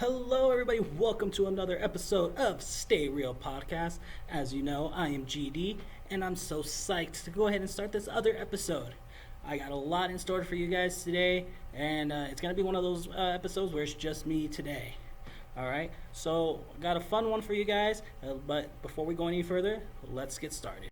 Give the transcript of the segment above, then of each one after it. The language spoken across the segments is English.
Hello, everybody. Welcome to another episode of Stay Real Podcast. As you know, I am GD, and I'm so psyched to go ahead and start this other episode. I got a lot in store for you guys today, and it's going to be one of those episodes where it's just me today. All right, so got a fun one for you guys, but before we go any further, let's get started.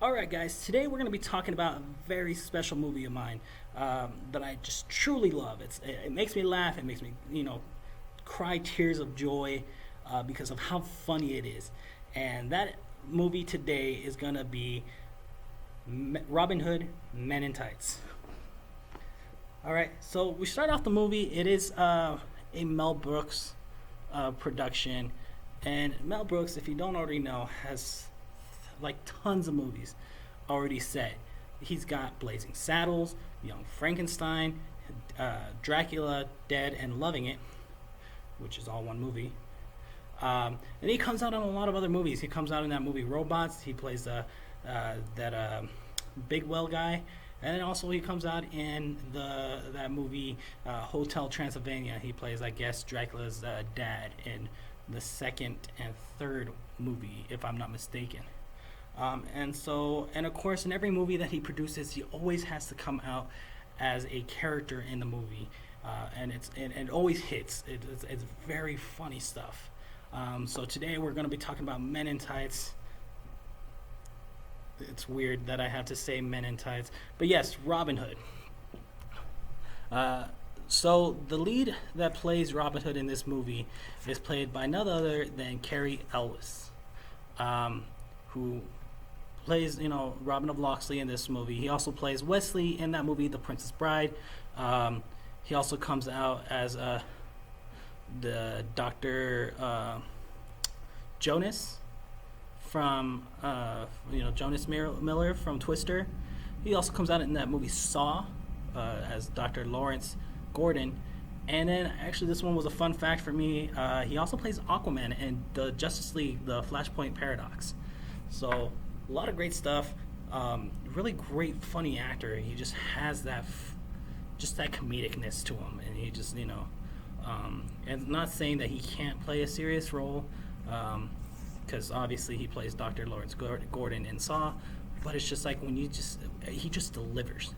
Alright guys, today we're going to be talking about a very special movie of mine that I just truly love. It makes me laugh, it makes me, cry tears of joy because of how funny it is. And that movie today is going to be Robin Hood, Men in Tights. Alright, so we start off the movie. It is a Mel Brooks production. And Mel Brooks, if you don't already know, has like tons of movies already set. He's got Blazing Saddles, Young Frankenstein, Dracula, Dead and Loving It, which is all one movie. And he comes out in a lot of other movies. He comes out in that movie Robots. He plays that Big Well guy. And then also he comes out in that movie Hotel Transylvania. He plays, I guess, Dracula's dad in the second and third movie, if I'm not mistaken. And of course, in every movie that he produces, he always has to come out as a character in the movie, and it always hits. It's very funny stuff. So today we're going to be talking about Men in Tights. It's weird that I have to say Men in Tights, but yes, Robin Hood. So the lead that plays Robin Hood in this movie is played by none other than Cary Elwes, who plays, Robin of Locksley in this movie. He also plays Wesley in that movie, The Princess Bride. He also comes out as the Dr. Jonas from, Jonas Miller from Twister. He also comes out in that movie Saw as Dr. Lawrence Gordon. And then, actually, this one was a fun fact for me. He also plays Aquaman in the Justice League, the Flashpoint Paradox. So, a lot of great stuff. Really great, funny actor. He just has that comedicness to him, and he just, and not saying that he can't play a serious role, because obviously he plays Dr. Lawrence Gordon in Saw, but it's just like he just delivers,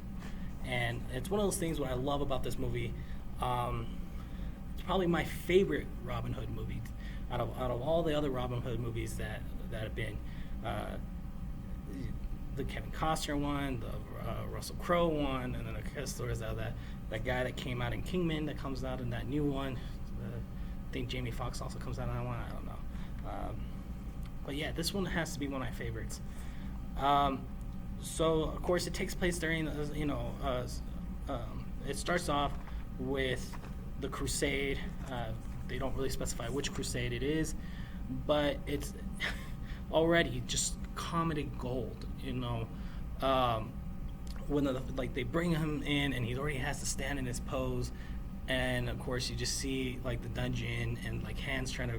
and it's one of those things what I love about this movie. It's probably my favorite Robin Hood movie out of all the other Robin Hood movies that have been. The Kevin Costner one, the Russell Crowe one, and then there's that guy that came out in Kingman that comes out in that new one. I think Jamie Foxx also comes out in that one. I don't know, but yeah, this one has to be one of my favorites. So of course it takes place during it starts off with the Crusade. They don't really specify which Crusade it is, but it's already just comedy gold, when they bring him in and he already has to stand in his pose, and of course you just see like the dungeon and like hands trying to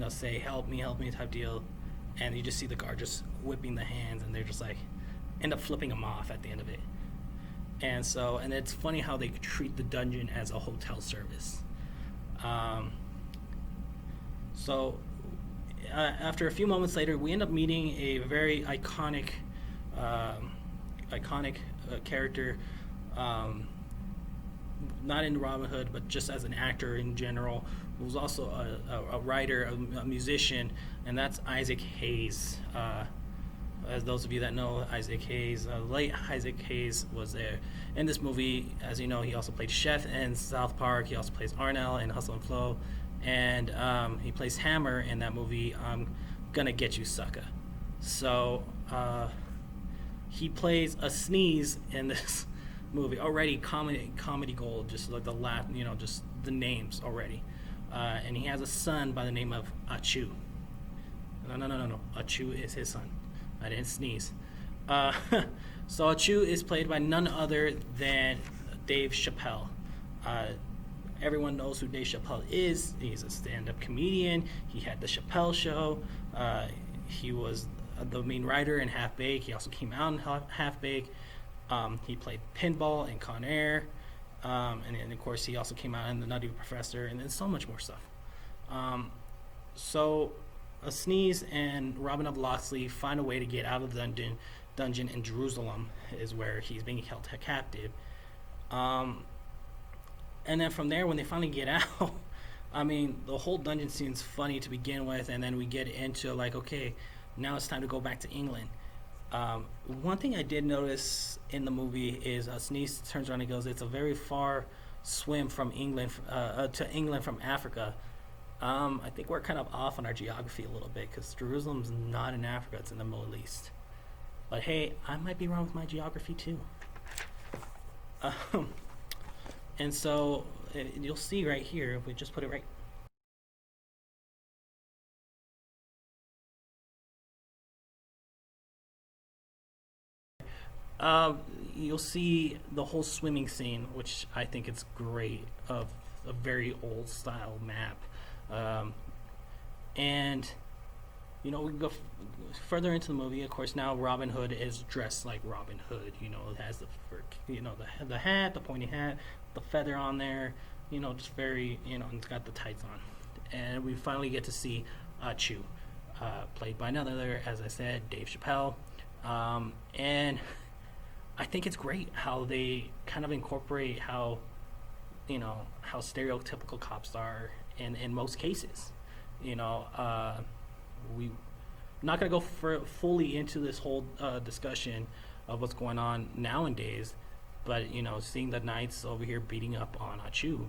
say help me type deal, and you just see the guard just whipping the hands, and they're just like end up flipping them off at the end of it. And it's funny how they treat the dungeon as a hotel service. After a few moments later, we end up meeting a very iconic character, not in Robin Hood, but just as an actor in general, who's also a writer, a musician, and that's Isaac Hayes. As those of you that know Isaac Hayes, late Isaac Hayes was there in this movie. As you know, he also played Chef in South Park. He also plays Arnell in Hustle and Flow. And he plays Hammer in that movie, I'm Gonna Get You, Sucker. So he plays a sneeze in this movie. Already comedy gold, just like the laugh, just the names already. And he has a son by the name of Achu. No. Achu is his son. I didn't sneeze. So Chu is played by none other than Dave Chappelle. Everyone knows who Dave Chappelle is. He's a stand-up comedian. He had the Chappelle Show. He was the main writer in Half Baked. He also came out in Half Baked. He played pinball in Con Air. And then, of course, he also came out in The Nutty Professor, and then so much more stuff. So Sneeze and Robin of Locksley find a way to get out of the dungeon in Jerusalem, is where he's being held captive. And then from there, when they finally get out, I mean, the whole dungeon scene's funny to begin with, and then we get into like, okay, now it's time to go back to England. One thing I did notice in the movie is Sneeze turns around and goes, "It's a very far swim from England to England from Africa." I think we're kind of off on our geography a little bit, because Jerusalem's not in Africa; it's in the Middle East. But hey, I might be wrong with my geography too. And so you'll see right here, if we just put it right. You'll see the whole swimming scene, which I think is great, of a very old style map. And you know, we go further into the movie. Of course, now Robin Hood is dressed like Robin Hood. You know, it has the the hat, the pointy hat, the feather on there. You know, just very, and it's got the tights on. And we finally get to see Chu, played by none other, as I said, Dave Chappelle. And I think it's great how they kind of incorporate how stereotypical cops are in most cases. We're not going to go fully into this whole discussion of what's going on nowadays, but seeing the Knights over here beating up on Chu,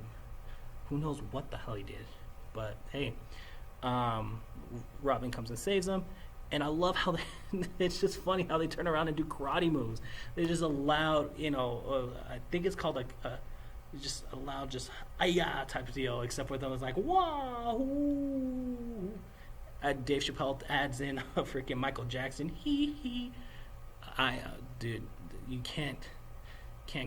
who knows what the hell he did. But hey, Robin comes and saves him. And I love how it's just funny how they turn around and do karate moves. They just allowed, I think it's called just a loud, just "ayah" type of deal, except for them it's like "wow." Dave Chappelle adds in a freaking Michael Jackson hee. Dude, you can't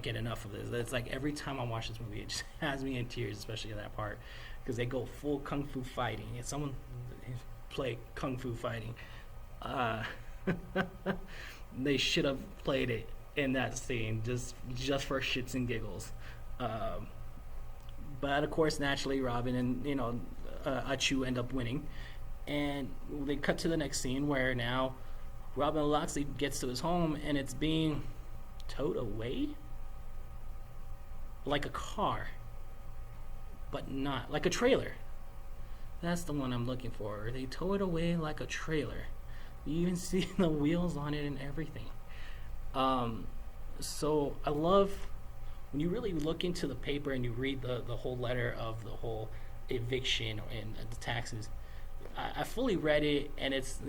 get enough of this. It's like every time I watch this movie, it just has me in tears, especially in that part, because they go full kung fu fighting. If someone play kung fu fighting, they should have played it in that scene just for shits and giggles. But of course, naturally, Robin and Chu end up winning, and they cut to the next scene where now Robin Locksley gets to his home and it's being towed away like a car, but not like a trailer. That's the one I'm looking for. They tow it away like a trailer. You even see the wheels on it and everything. So I love when you really look into the paper and you read the whole letter of the whole eviction and the taxes. I fully read it, and it's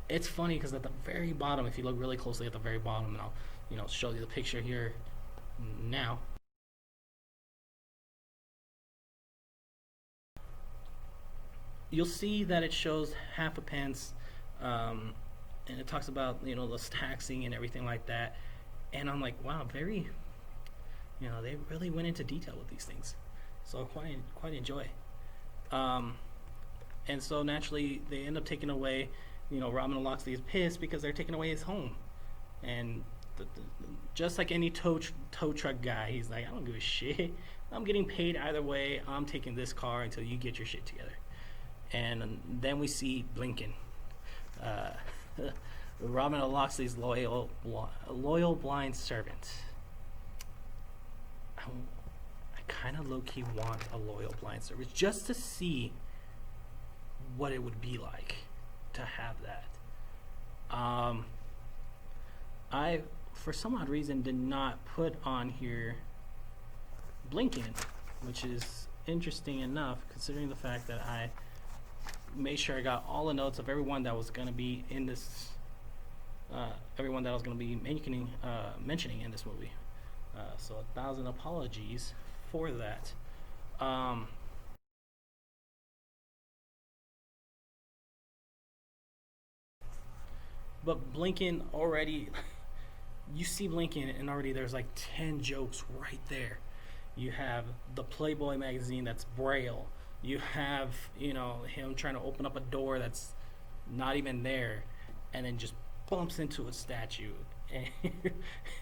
it's funny because at the very bottom, if you look really closely at the very bottom, and I'll show you the picture here now. You'll see that it shows half a pence, and it talks about this taxing and everything like that. And I'm like, wow, very, they really went into detail with these things, so I quite enjoy. And so naturally they end up taking away. Robin Locksley is pissed because they're taking away his home, and just like any tow truck guy, he's like, I don't give a shit. I'm getting paid either way. I'm taking this car until you get your shit together. And then we see Blinken, Robin Locksley's loyal blind servant. I kind of low-key want a loyal blind servant just to see what it would be like to have that. I, for some odd reason, did not put on here Blinken, which is interesting enough considering the fact that I made sure I got all the notes of everyone that was going to be in this, everyone that I was going to be mentioning in this movie. So 1,000 apologies for that. But Blinken already, you see Blinken, and already there's like 10 jokes right there. You have the Playboy magazine that's Braille. You have, him trying to open up a door that's not even there, and then just bumps into a statue.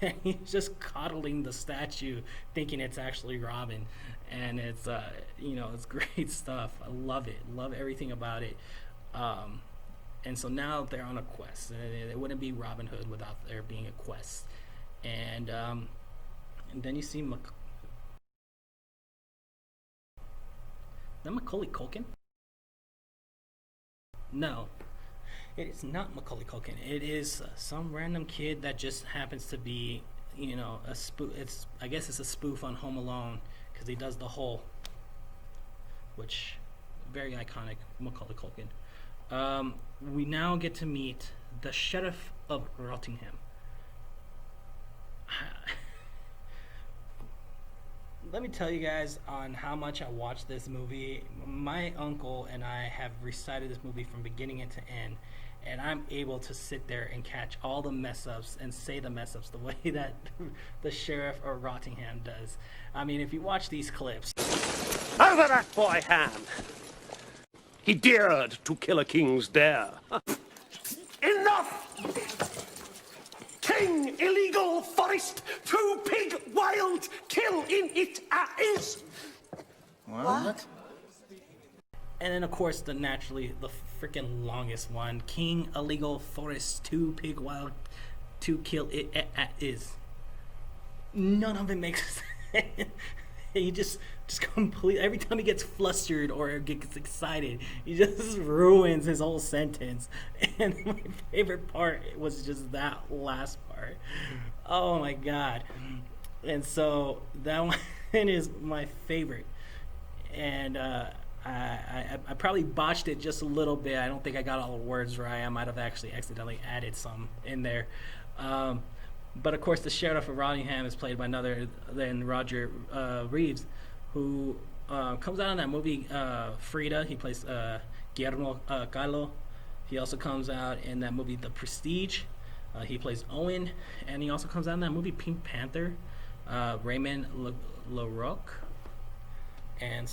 And he's just coddling the statue, thinking it's actually Robin. And it's, it's great stuff. I love it. Love everything about it. And so now they're on a quest. It wouldn't be Robin Hood without there being a quest. And then you see Macaulay Culkin? No, it is not Macaulay Culkin. It is some random kid that just happens to be, a spoof. I guess it's a spoof on Home Alone because he does the whole, which very iconic Macaulay Culkin. We now get to meet the Sheriff of Rottingham. Let me tell you guys on how much I watched this movie. My uncle and I have recited this movie from beginning to end, and I'm able to sit there and catch all the mess ups and say the mess ups the way that the Sheriff of Rottingham does. I mean, if you watch these clips. Over that boy Ham! He dared to kill a king's dare. Enough! King, illegal, forest, true pig, wild, kill in it is. What? And then, of course, the freaking longest one. King, illegal, forest, two pig, wild, to kill it is. None of it makes sense. He just completely, every time he gets flustered or gets excited, he just ruins his whole sentence. And my favorite part was just that last part. Oh my god. And so that one is my favorite. And I probably botched it just a little bit. I don't think I got all the words right. I might have actually accidentally added some in there. But of course, the Sheriff of Rottingham is played by none other than Roger Reeves, who comes out in that movie Frida. He plays Guillermo Gallo. He also comes out in that movie The Prestige. He plays Owen, and he also comes out in that movie Pink Panther, Raymond LaRocque. And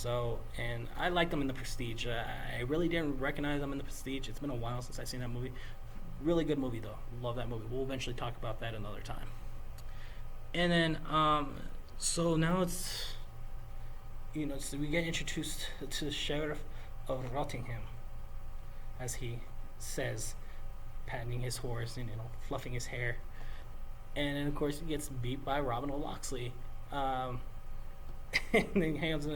I liked him in The Prestige. I really didn't recognize him in The Prestige. It's been a while since I've seen that movie. Really good movie though. Love that movie. We'll eventually talk about that another time. And then so now it's so we get introduced to the Sheriff of Rottingham, as he says, patting his horse and fluffing his hair. And then of course he gets beat by Robin O'Locksley. And then hangs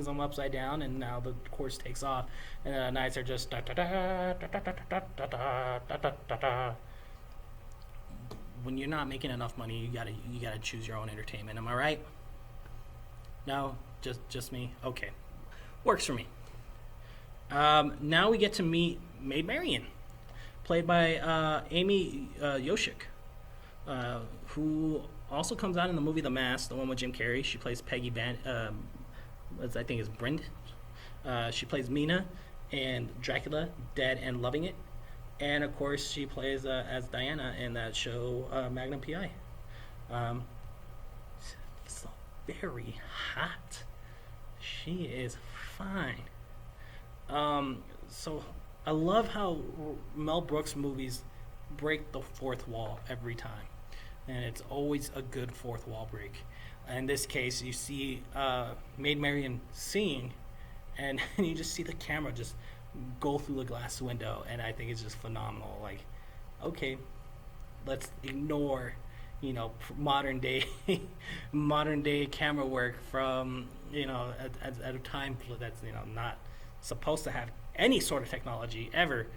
him upside down, and now the horse takes off, and the knights are just da da da da da da da da da da da. When you're not making enough money, you gotta choose your own entertainment. Am I right? No, just me. Okay, works for me. Now we get to meet Maid Marion, played by Amy Yoshik, who also comes out in the movie The Mask, the one with Jim Carrey. She plays Peggy I think is Brind. She plays Mina and Dracula, Dead and Loving It. And of course, she plays as Diana in that show, Magnum P.I. So very hot. She is fine. So I love how Mel Brooks movies break the fourth wall every time. And it's always a good fourth wall break. In this case, you see Maid Marion singing, and you just see the camera just go through the glass window, and I think it's just phenomenal. Like, okay, let's ignore, modern day camera work from at a time that's not supposed to have any sort of technology ever,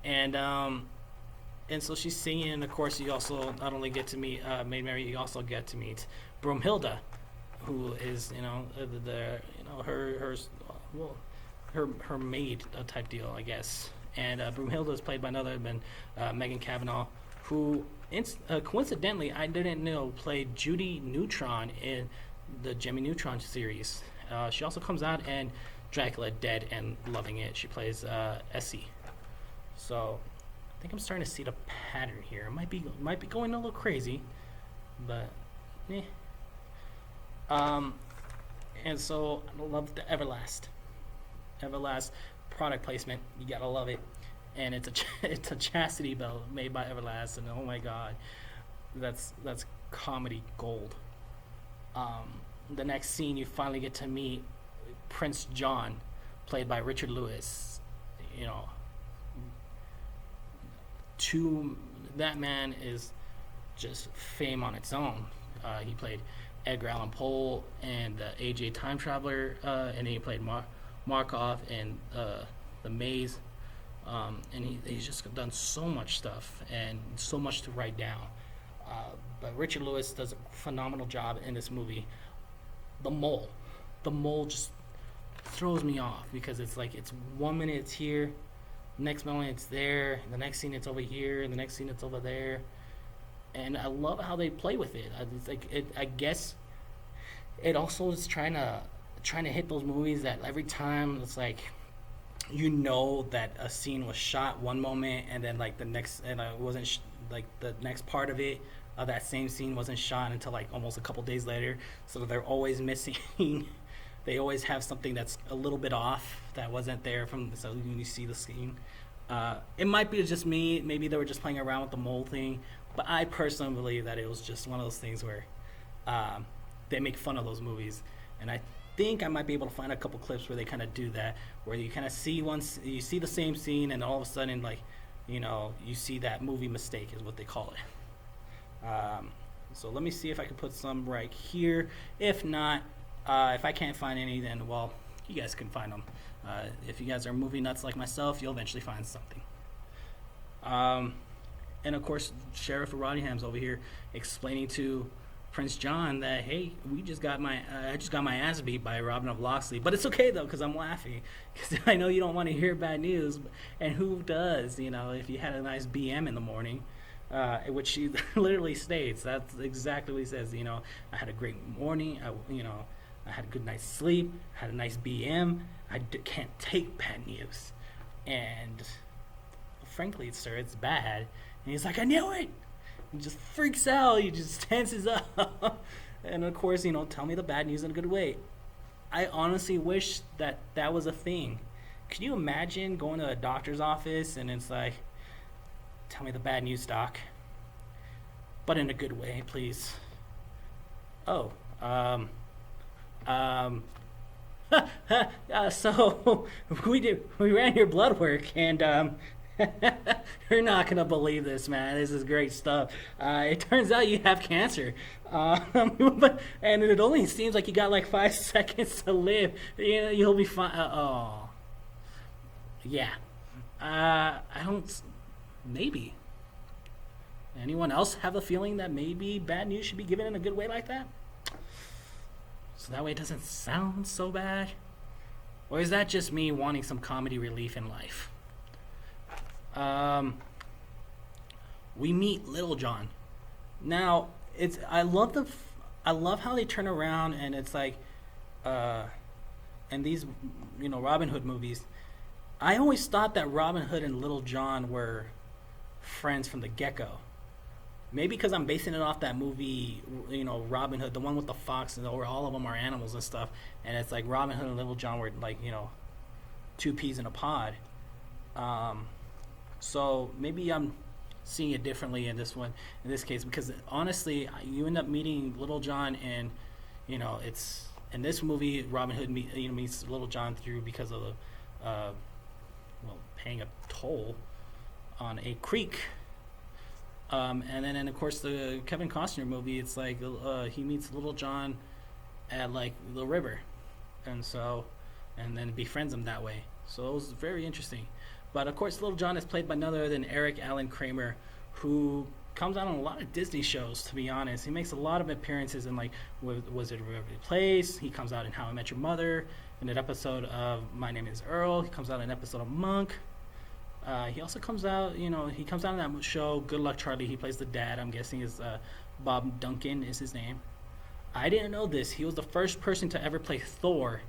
and so she's singing, and of course you also not only get to meet Maid Marion, you also get to meet Broomhilda, who is her maid type deal, I guess. And Broomhilda is played by none other than Megan Cavanaugh, who coincidentally I didn't know played Judy Neutron in the Jimmy Neutron series. She also comes out in Dracula, Dead and Loving It. She plays Essie. So I think I'm starting to see the pattern here. It might be going a little crazy, but eh. And so I love the Everlast product placement. You gotta love it. And it's a chastity belt made by Everlast, and oh my god, that's comedy gold. The next scene, you finally get to meet Prince John, played by Richard Lewis. You know, that man is just fame on its own. He played Edgar Allan Poe and the AJ Time Traveler, and then he played Markov and the Maze. And he's just done so much stuff and so much to write down. But Richard Lewis does a phenomenal job in this movie. The mole just throws me off because it's like it's 1 minute it's here, next moment it's there, the next scene it's over here, and the next scene it's over there. And I love how they play with it. It's like I guess it also is trying to hit those movies that every time it's like, you know that a scene was shot one moment and then like the next, and it wasn't like the next part of it, that same scene wasn't shot until like almost a couple days later. So they're always missing. They always have something that's a little bit off that wasn't there so when you see the scene. It might be just me. Maybe they were just playing around with the mole thing. But I personally believe that it was just one of those things where they make fun of those movies. And I think I might be able to find a couple clips where they kind of do that, where you kind of see you see the same scene, and all of a sudden, like, you know, you see that movie mistake is what they call it. So let me see if I can put some right here. If not, if I can't find any, then, well, you guys can find them. If you guys are movie nuts like myself, you'll eventually find something. And of course, Sheriff Rottingham's over here explaining to Prince John that, hey, I just got my ass beat by Robin of Locksley, but it's okay though because I'm laughing because I know you don't want to hear bad news, and who does? You know, if you had a nice BM in the morning, which she literally states, that's exactly what he says. You know, I had a great morning. I had a good night's sleep. Had a nice BM. Can't take bad news, and frankly, sir, it's bad. And he's like, I knew it. He just freaks out. He just tenses up. And of course, you know, tell me the bad news in a good way. I honestly wish that was a thing. Can you imagine going to a doctor's office and it's like, tell me the bad news, doc, but in a good way, please. Oh, so we ran your blood work, and you're not gonna believe this, man. This is great stuff. It turns out you have cancer, and it only seems like you got like 5 seconds to live. You know, you'll be fine. Oh, yeah. I don't. Maybe. Anyone else have the feeling that maybe bad news should be given in a good way like that? So that way it doesn't sound so bad? Or is that just me wanting some comedy relief in life? We meet Little John. Now, I love how they turn around, and it's like, in these, you know, Robin Hood movies, I always thought that Robin Hood and Little John were friends from the get-go. Maybe because I'm basing it off that movie, you know, Robin Hood, the one with the fox, and where all of them are animals and stuff. And it's like Robin Hood and Little John were like, you know, 2 peas in a pod. So maybe I'm seeing it differently in this case, because honestly, you end up meeting Little John, and you know, it's in this movie Robin Hood meets Little John because of the paying a toll on a creek. And then, and of course, the Kevin Costner movie, it's like he meets Little John at like the river, and then befriends him that way. So it was very interesting. But of course, Little John is played by none other than Eric Allen Kramer, who comes out on a lot of Disney shows. To be honest, he makes a lot of appearances in like Wizard of Waverly Place. He comes out in How I Met Your Mother, in an episode of My Name Is Earl. He comes out in an episode of Monk. He also comes out, you know, in that show, Good Luck Charlie. He plays the dad. I'm guessing is Bob Duncan is his name. I didn't know this. He was the first person to ever play Thor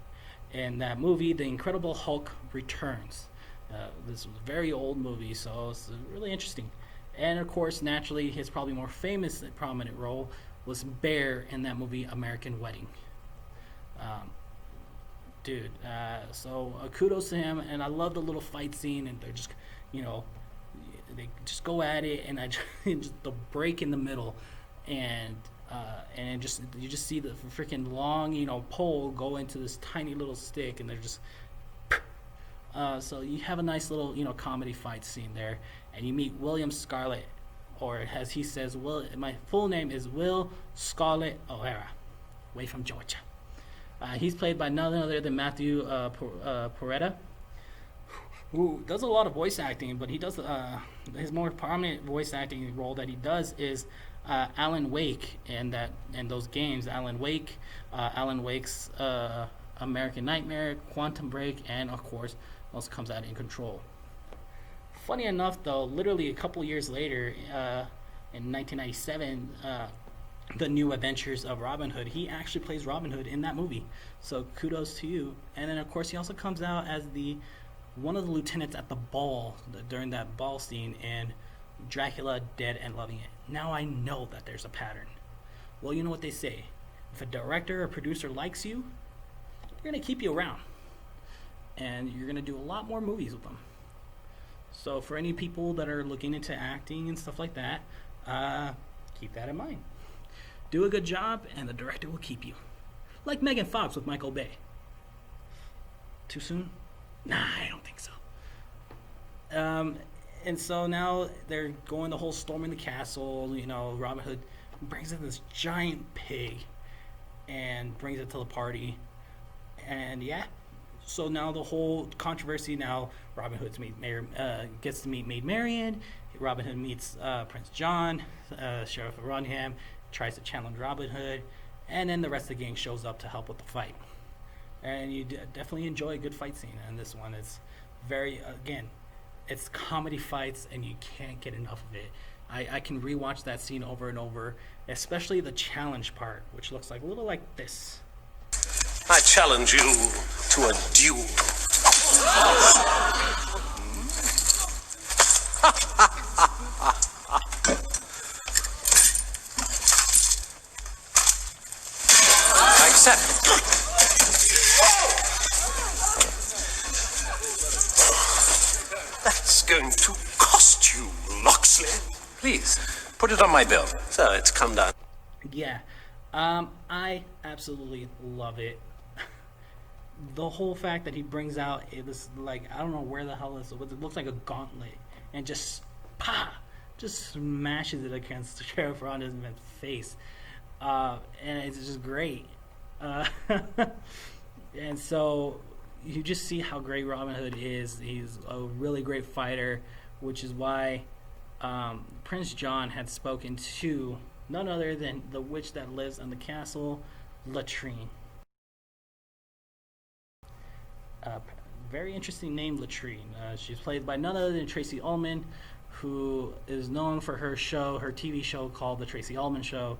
in that movie, The Incredible Hulk Returns. This was a very old movie, so it's really interesting. And of course, naturally, his probably more famous and prominent role was Bear in that movie American Wedding. Dude, so kudos to him, and I love the little fight scene, and they're just, they just go at it, and just the break in the middle, and just you just see the freaking long pole go into this tiny little stick, and they're just so you have a nice little comedy fight scene there, and you meet William Scarlett, or as he says, my full name is Will Scarlett O'Hara, way from Georgia. He's played by none other than Matthew Porretta, who does a lot of voice acting, but he does his more prominent voice acting role that he does is Alan Wake in those games. Alan Wake, Alan Wake's American Nightmare, Quantum Break, and of course also comes out In Control. Funny enough, though, literally a couple years later, in 1997, The New Adventures of Robin Hood, he actually plays Robin Hood in that movie. So kudos to you. And then of course he also comes out as one of the lieutenants at the ball during that ball scene in Dracula Dead and Loving It. Now I know that there's a pattern. Well, you know what they say. If a director or producer likes you, they're going to keep you around. And you're going to do a lot more movies with them. So for any people that are looking into acting and stuff like that, keep that in mind. Do a good job, and the director will keep you. Like Megan Fox with Michael Bay. Too soon? Nah, I don't think so. And so now they're going the whole storming the castle. Robin Hood brings in this giant pig and brings it to the party. And yeah, so now the whole controversy. Now Robin Hood gets to meet Maid Marion. Robin Hood meets Prince John, Sheriff of Rotherham, tries to challenge Robin Hood, and then the rest of the gang shows up to help with the fight. And you definitely enjoy a good fight scene. And this one is it's comedy fights, and you can't get enough of it. I can rewatch that scene over and over, especially the challenge part, which looks like a little like this. I challenge you to a duel. I accept. That's going to cost you, Loxley. Please, put it on my bill. So it's come down. Yeah, I absolutely love it. The whole fact that he brings out this, like, I don't know where the hell this, it looks like a gauntlet, and just smashes it against Sheriff Rhonda's face, and it's just great. And so you just see how great Robin Hood is. He's a really great fighter, which is why Prince John had spoken to none other than the witch that lives in the castle, Latrine. Very interesting name, Latrine. She's played by none other than Tracy Ullman, who is known for her TV show called The Tracy Ullman Show.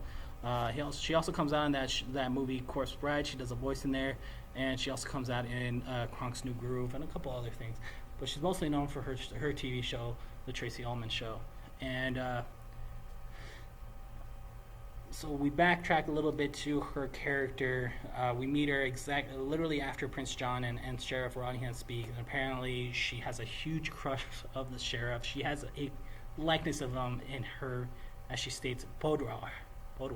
She also comes out in that movie Corpse Bride. She does a voice in there, and she also comes out in Kronk's New Groove and a couple other things. But she's mostly known for her TV show, The Tracy Ullman Show. And so we backtrack a little bit to her character. We meet her literally after Prince John and Sheriff Rotherham speak, and apparently she has a huge crush of the sheriff. She has a likeness of him in her, as she states, boudoir. I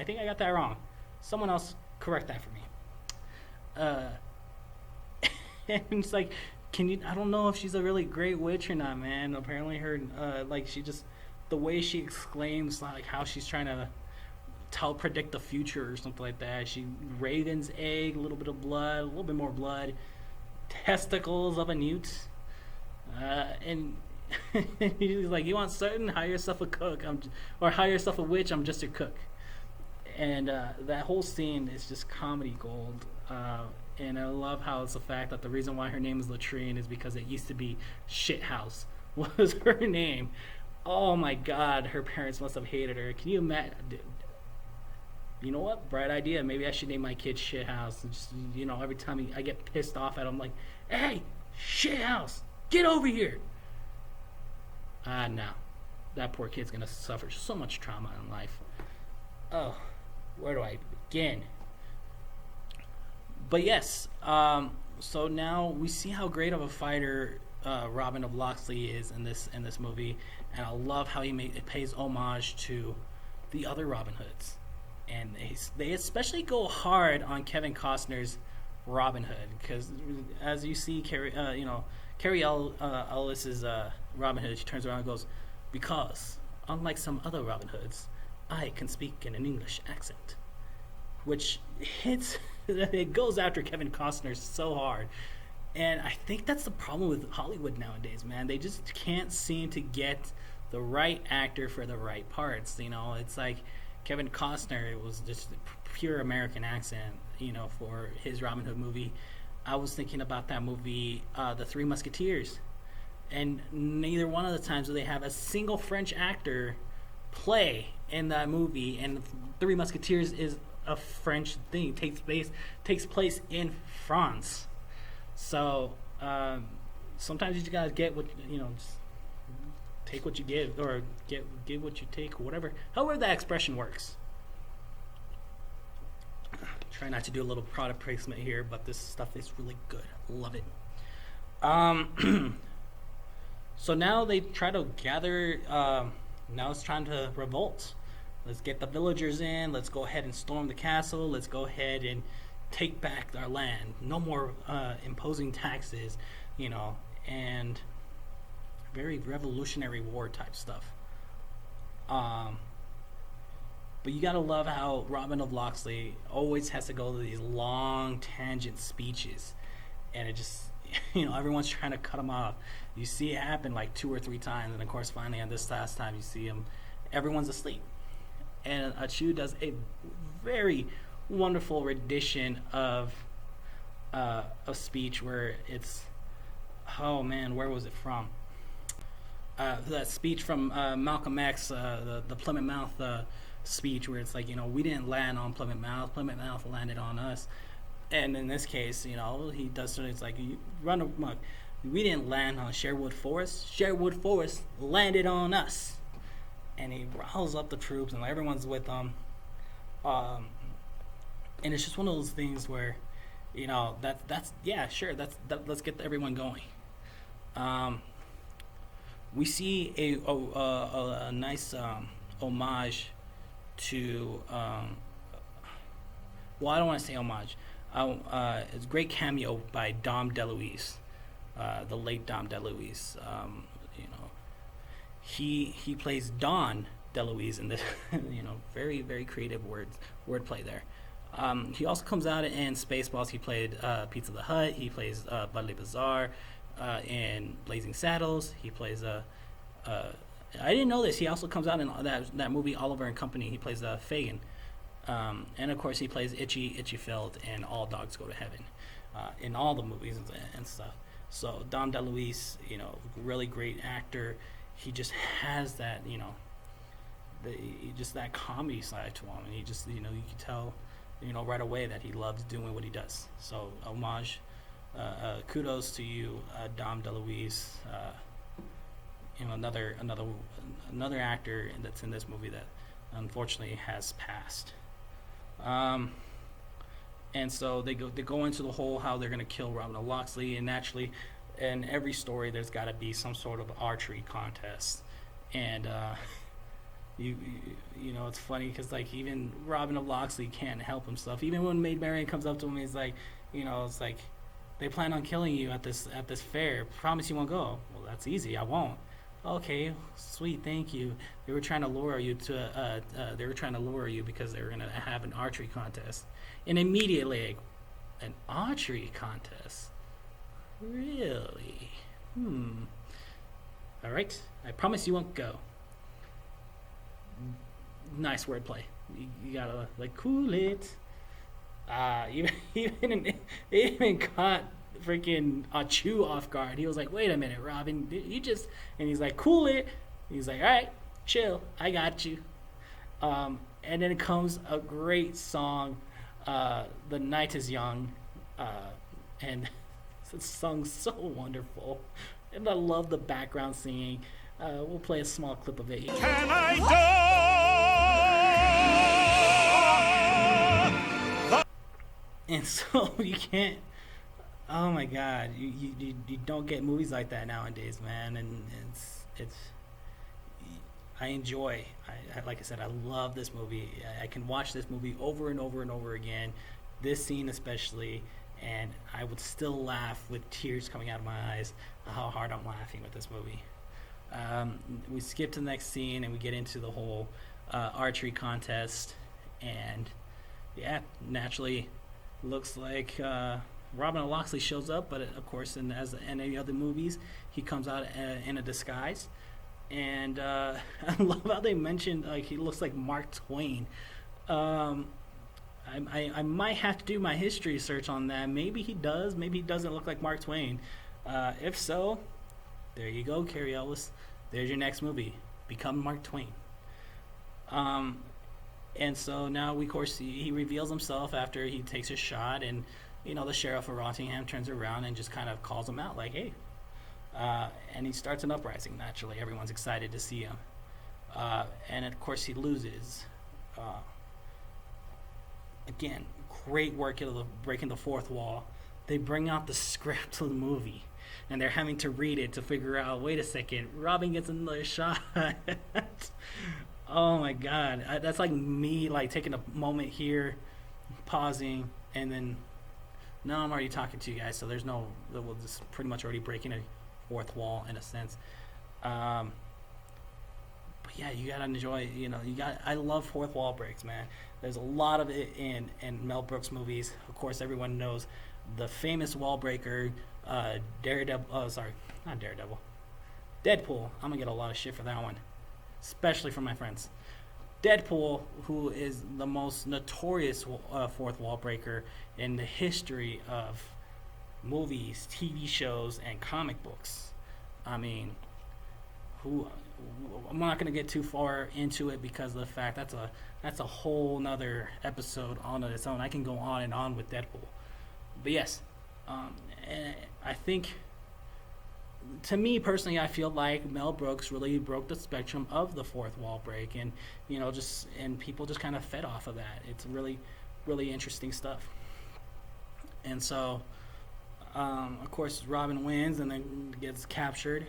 think I got that wrong. Someone else correct that for me. And it's like, I don't know if she's a really great witch or not, man. Apparently her, the way she exclaims, like how she's trying to predict the future or something like that. Raven's egg, a little bit of blood, a little bit more blood, testicles of a newt, and he's like, you want certain? Hire yourself a cook, or hire yourself a witch. I'm just your cook. And that whole scene is just comedy gold. And I love how it's the fact that the reason why her name is Latrine is because it used to be Shithouse was her name. Oh my God, her parents must have hated her. Can you imagine? you know what? Bright idea. Maybe I should name my kid Shithouse. And just, every time I get pissed off at him, like, hey, Shithouse, get over here. No. That poor kid's going to suffer so much trauma in life. Oh, where do I begin? But yes, so now we see how great of a fighter Robin of Locksley is in this movie, and I love how it pays homage to the other Robin Hoods, and they especially go hard on Kevin Costner's Robin Hood, because as you see, Carrie Ellis's Robin Hood, she turns around and goes, because unlike some other Robin Hoods, I can speak in an English accent, which hits. It goes after Kevin Costner so hard. And I think that's the problem with Hollywood nowadays, man. They just can't seem to get the right actor for the right parts. It's like Kevin Costner, it was just a pure American accent, for his Robin Hood movie. I was thinking about that movie, The Three Musketeers. And neither one of the times do they have a single French actor play in that movie. And Three Musketeers is a French thing, takes place in France. So sometimes you just gotta get what just take what you give, or give what you take, or whatever. However that expression works. Try not to do a little product placement here, but this stuff is really good. Love it. So now they try to gather. Now it's trying to revolt. Let's get the villagers in. Let's go ahead and storm the castle. Let's go ahead and take back our land. No more imposing taxes, and very Revolutionary War type stuff. But you gotta love how Robin of Locksley always has to go to these long tangent speeches, and it just, everyone's trying to cut him off. You see it happen like 2 or 3 times, and of course, finally on this last time, you see him, everyone's asleep. And Achu does a very wonderful rendition of a speech where it's, oh man, where was it from? That speech from Malcolm X, the Plymouth Mouth speech, where it's like, we didn't land on Plymouth Mouth landed on us. And in this case, he does something. It's like, you run amok. We didn't land on Sherwood Forest. Sherwood Forest landed on us. And he riles up the troops, and everyone's with him. And it's just one of those things where, that's yeah, sure, let's get everyone going. We see a nice homage to. Well, I don't want to say homage. It's a great cameo by Dom DeLuise, the late Dom DeLuise. He plays Don DeLuise in this, very, very creative wordplay there. He also comes out in Spaceballs. He played Pizza the Hut. He plays Budley Bazaar in Blazing Saddles. He plays I didn't know this. He also comes out in that movie Oliver and Company. He plays Fagin. And of course he plays Itchy Feld in All Dogs Go to Heaven, in all the movies and stuff. So Dom DeLuise, really great actor. He just has that, just that comedy side to him, and he just, you can tell, right away that he loves doing what he does. So homage, kudos to you, Dom DeLuise. Another actor that's in this movie that unfortunately has passed. And so they go into the whole how they're gonna kill Robin of Locksley, and naturally, in every story there's got to be some sort of archery contest, and it's funny because like even Robin of Locksley can't help himself. Even when Maid Marion comes up to him, he's like, it's like, they plan on killing you at this fair. Promise you won't go. Well, that's easy. I won't. Okay, sweet, thank you. They were trying to lure you because they were gonna have an archery contest, and immediately, an archery contest. Really? All right. I promise you won't go. Nice wordplay. You gotta cool it. Even caught freaking Achu off guard. He was like, "Wait a minute, Robin, you just..." And he's like, "Cool it." He's like, "All right, chill. I got you." And then it comes a great song, "The Night Is Young," and it's sung so wonderful, and I love the background singing. We'll play a small clip of it. Can I go? And so you can't. Oh my God, you don't get movies like that nowadays, man. And it's. I enjoy. Like I said, I love this movie. I can watch this movie over and over and over again. This scene especially, and I would still laugh with tears coming out of my eyes. How hard I'm laughing with this movie. We skip to the next scene and we get into the whole archery contest, and yeah, naturally looks like Robin Loxley shows up, but of course, as in any other movies, he comes out in a disguise. And I love how they mentioned like he looks like Mark Twain. I might have to do my history search on that. Maybe he does. Maybe he doesn't look like Mark Twain. If so, there you go, Cary Elwes. There's your next movie. Become Mark Twain. And so now, of course, he reveals himself after he takes a shot, and the sheriff of Rottingham turns around and just kind of calls him out, like, "Hey." And he starts an uprising. Naturally, everyone's excited to see him. And of course, he loses. Again, great work of breaking the fourth wall. They bring out the script of the movie, and they're having to read it to figure out, wait a second, Robin gets another shot. Oh my God, that's like me like taking a moment here, pausing, and then now I'm already talking to you guys, so we'll just pretty much already breaking a fourth wall in a sense. But yeah, you gotta enjoy. I love fourth wall breaks, man. There's a lot of it in Mel Brooks movies. Of course, everyone knows the famous wall breaker, Daredevil. Oh, sorry, not Daredevil. Deadpool. I'm gonna get a lot of shit for that one, especially from my friends. Deadpool, who is the most notorious fourth wall breaker in the history of movies, TV shows, and comic books. I mean, I'm not going to get too far into it because of the fact that's a whole nother episode on its own. I can go on and on with Deadpool. But yes, and I think, to me personally, I feel like Mel Brooks really broke the spectrum of the fourth wall break, and and people just kind of fed off of that. It's really, really interesting stuff. And so, of course, Robin wins and then gets captured,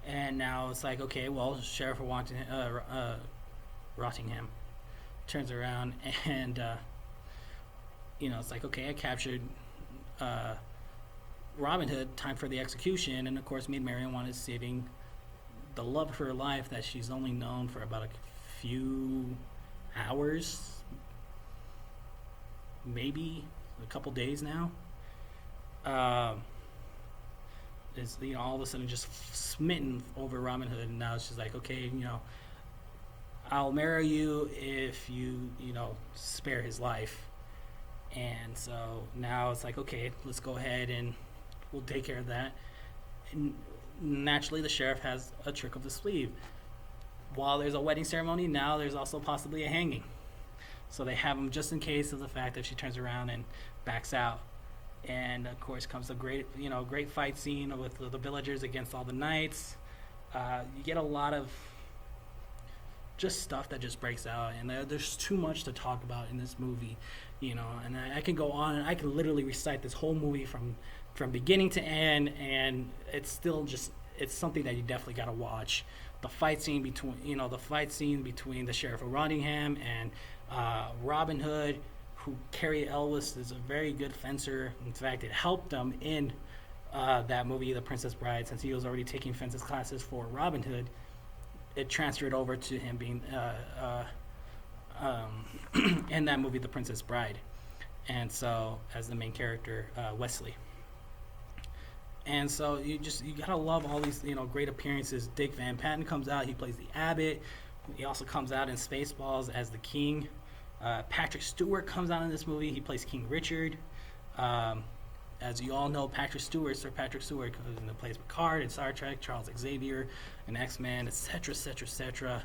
and now it's like, okay, well, Sheriff of Rottingham turns around and it's like, okay, I captured Robin Hood, time for the execution. And of course, Maid Marion wanted saving the love of her life that she's only known for about a few hours, maybe a couple days now. Is all of a sudden just smitten over Robin Hood, and now it's just like, okay, I'll marry you if you spare his life. And so now it's like, okay, let's go ahead and we'll take care of that. And naturally, the sheriff has a trick up his sleeve. While there's a wedding ceremony, now there's also possibly a hanging. So they have him just in case of the fact that she turns around and backs out. And of course comes a great fight scene with the villagers against all the knights. You get a lot of just stuff that just breaks out, and there's too much to talk about in this movie, and I can go on and I can literally recite this whole movie from beginning to end, and it's still it's something that you definitely got to watch. The fight scene between the Sheriff of Rottingham and Robin Hood, who Cary Elwes is a very good fencer. In fact, it helped him in that movie, The Princess Bride, since he was already taking fences classes for Robin Hood. It transferred over to him being in that movie, The Princess Bride, and so as the main character, Wesley. And so you gotta love all these great appearances. Dick Van Patten comes out; he plays the abbot. He also comes out in Spaceballs as the king. Patrick Stewart comes out in this movie. He plays King Richard. As you all know, Sir Patrick Stewart plays Picard in Star Trek, Charles Xavier in X-Men, etc., etc., etc.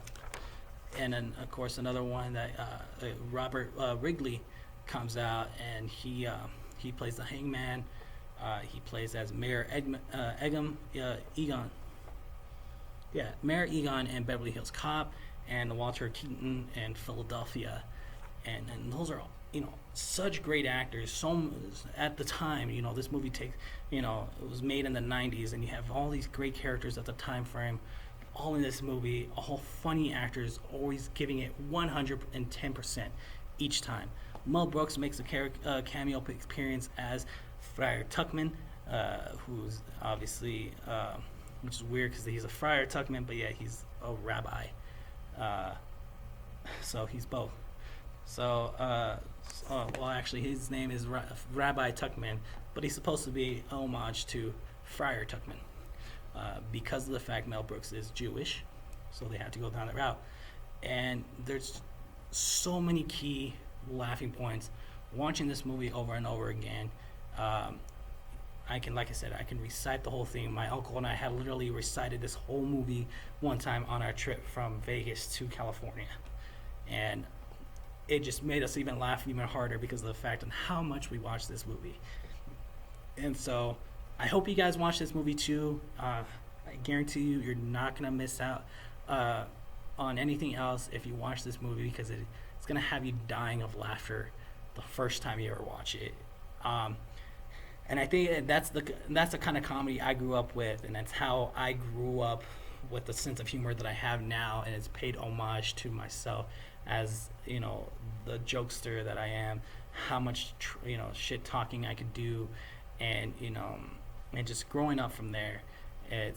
and then of course another one that Robert Wrigley comes out, and he plays the Hangman. He plays as Mayor Egon. Yeah, Mayor Egon in Beverly Hills Cop, and Walter Keaton in Philadelphia, and those are such great actors. So at the time, this movie it was made in the 90s, and you have all these great characters at the time frame, all in this movie, all funny actors, always giving it 110% each time. Mel Brooks makes a cameo appearance as Friar Tuckman, who's obviously, which is weird because he's a Friar Tuckman, but yeah, he's a rabbi. So he's both. So, well, actually, his name is Rabbi Tuckman, but he's supposed to be homage to Friar Tuckman because of the fact Mel Brooks is Jewish, so they had to go down that route. And there's so many key laughing points watching this movie over and over again. I can recite the whole thing. My uncle and I had literally recited this whole movie one time on our trip from Vegas to California, and it just made us even laugh even harder because of the fact on how much we watched this movie. And so I hope you guys watch this movie too. I guarantee you're not gonna miss out on anything else if you watch this movie, because it's gonna have you dying of laughter the first time you ever watch it. And I think that's the kind of comedy I grew up with, and that's how I grew up with the sense of humor that I have now, and it's paid homage to myself as the jokester that I am, how much shit talking I could do, and and just growing up from there. I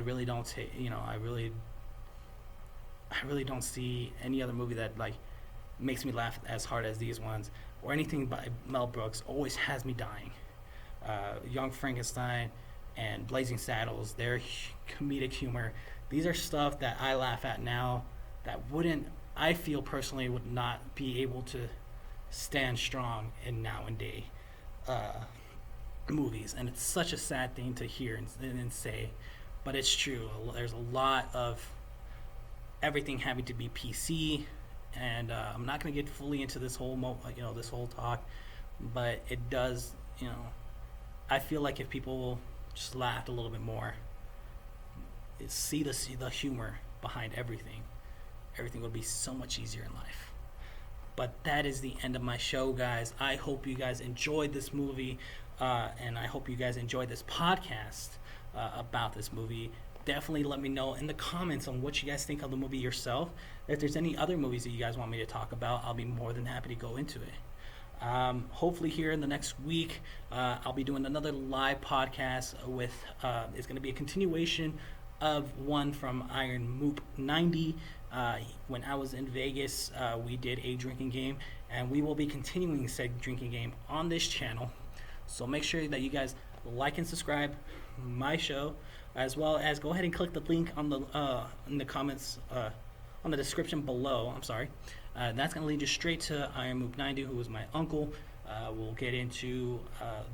really don't I really don't see any other movie that makes me laugh as hard as these ones, or anything by Mel Brooks always has me dying. Young Frankenstein and Blazing Saddles, their comedic humor, these are stuff that I laugh at now that I feel personally would not be able to stand strong in nowadays movies. And it's such a sad thing to hear and say, but it's true. There's a lot of everything having to be PC, and I'm not going to get fully into this whole this whole talk, but it does, I feel like if people just laughed a little bit more, see the humor behind everything would be so much easier in life. But that is the end of my show, guys. I hope you guys enjoyed this movie, and I hope you guys enjoyed this podcast about this movie. Definitely let me know in the comments on what you guys think of the movie yourself. If there's any other movies that you guys want me to talk about, I'll be more than happy to go into it. Hopefully here in the next week, I'll be doing another live podcast with, it's going to be a continuation of one from Iron Moop 90. When I was in Vegas, we did a drinking game, and we will be continuing said drinking game on this channel. So make sure that you guys like and subscribe my show, as well as go ahead and click the link on the in the comments on the description below. I'm sorry. That's going to lead you straight to Iron Moop 90, who is my uncle. We'll get into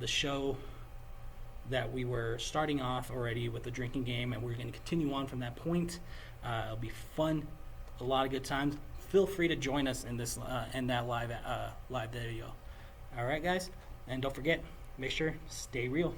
the show that we were starting off already with the drinking game, and we're going to continue on from that point. It'll be fun, a lot of good times. Feel free to join us in this in that live video. All right, guys, and don't forget, make sure stay real.